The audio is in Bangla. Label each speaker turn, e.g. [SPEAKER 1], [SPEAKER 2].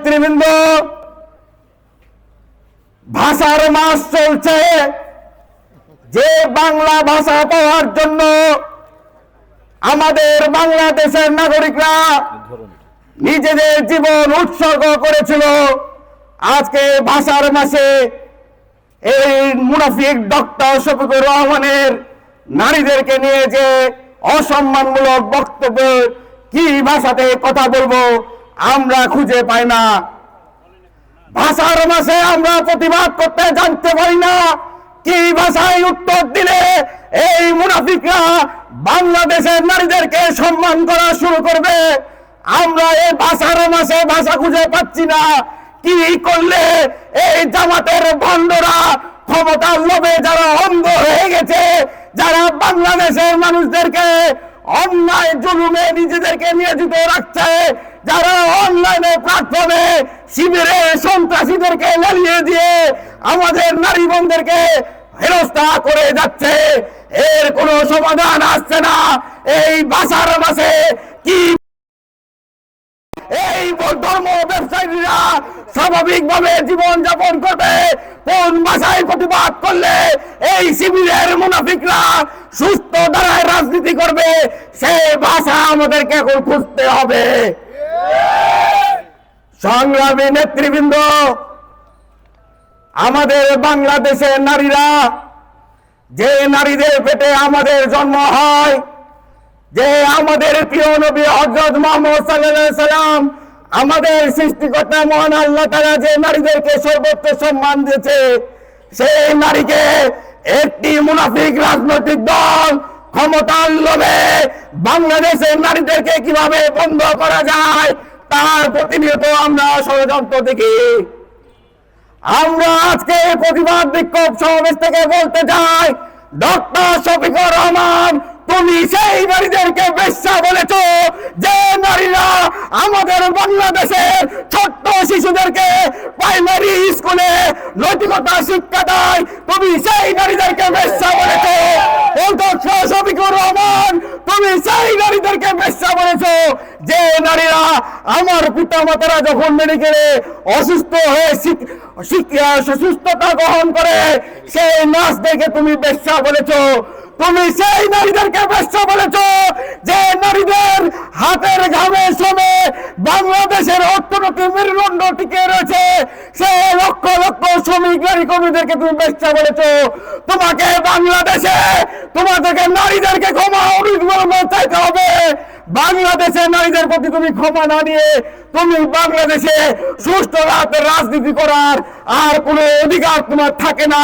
[SPEAKER 1] নেতৃবৃন্দ, ভাষার মাস চলছে। যে বাংলা ভাষা পাওয়ার জন্য আমাদের বাংলাদেশের নাগরিকরা নিজেদের জীবন উৎসর্গ করেছিল, আজকে ভাষার মাসে এই মুনাফিক ডক্টর শফিকুর রহমানের নারীদেরকে নিয়ে যে অসম্মানমূলক বক্তব্য, কি ভাষাতে কথা বলবো আমরা খুঁজে পাই না। ভাষার মাসে আমরা প্রতিবাদ করতে জানতে পারি না, কি ভাষায় উত্তর দিলে এই মুনাফিকরা বাংলাদেশের নারীদেরকে সম্মান করা শুরু করবে। আমরা এই ভাষার মাসে ভাষা খুঁজে পাচ্ছি না। কি করলে এই জামাতের ভণ্ডরা ক্ষমতার লোভে যারা অন্ধ হয়ে গেছে, যারা বাংলাদেশের মানুষদেরকে অন্যায় জুলুমে নিজেদেরকে নিয়োজিত রাখছে, যারা অনলাইনে প্ল্যাটফর্মে শিবিরে সন্ত্রাসীদেরকে লেলিয়ে দিয়ে আমাদের নারী বোনদেরকে হেনস্থা করে যাচ্ছে, এর কোনো সমাধান আসছে না। এই ভাষার মাসে কি এই ধর্ম ব্যবসায়ীরা স্বাভাবিকভাবে জীবন যাপন করবে? কোন ভাষায় প্রতিবাদ করলে এই শিবিরের মুনাফিকরা সুস্থ ধারায় রাজনীতি করবে? সেই ভাষা আমাদেরকে এখন খুঁজতে হবে। সংগ্রামী নেতৃবৃন্দ, আমাদের বাংলাদেশের নারীরা, যে নারীদের পেটে আমাদের জন্ম হয়, যে আমাদের প্রিয় নবী হযরত মুহাম্মদ সাল্লাল্লাহু আলাইহি সাল্লাম, আমাদের সৃষ্টিকর্তা মহান আল্লাহ তাআলা যে নারীদেরকে সর্বোচ্চ সম্মান দিয়েছে, সেই নারীকে একটি মুনাফিক রাজনৈতিক দল ক্ষমতার লোভে বাংলাদেশের নারীদেরকে কিভাবে বন্ধ করা যায় তার প্রতিনিয়ত আমরা ষড়যন্ত্র দেখি। আমরা আজকে প্রতিবাদ বিক্ষোভ সমাবেশ থেকে বলতে চাই, ডক্টর শফিকুর রহমান, তুমি সেই নারীদেরকে বেশ্যা বলেছো যে নারীরা আমাদের বাংলাদেশের ছোট্ট শিশুদেরকে প্রাইমারি স্কুলে নৈতিকতা শিক্ষা দেয়, তুমি সেই নারীদেরকে বেশ্যা বলেছো। ডক্টর শফিকুর রহমান, তুমি সেই নারীদেরকে বেশ্যা বলেছো যে নারীরা আমার পিতামাতারা যখন মেডিকেলে অসুস্থ হয়ে সুস্থতা গ্রহণ করে সেই নার্সদেরকে তুমি বেশ্যা বলেছো। তুমি সেই নারীদেরকে বেশ্যা বলেছো যে নারীদের হাতের ঘামে শ্রমে বাংলাদেশের অর্থনৈতিক মেরুদণ্ড টিকে রয়েছে, সেই লক্ষ লক্ষ শ্রমিক নারী কর্মীদেরকে তুমি বেশ্যা বলেছো। তোমাকে বাংলাদেশে তোমাদেরকে নারীদেরকে ক্ষমা চাইতে হবে। বাংলাদেশের নারীদের প্রতি তুমি ক্ষমা না নিয়ে তুমি বাংলাদেশে সুষ্ঠু রাজনীতি করার আর কোনো অধিকার তোমার থাকে না।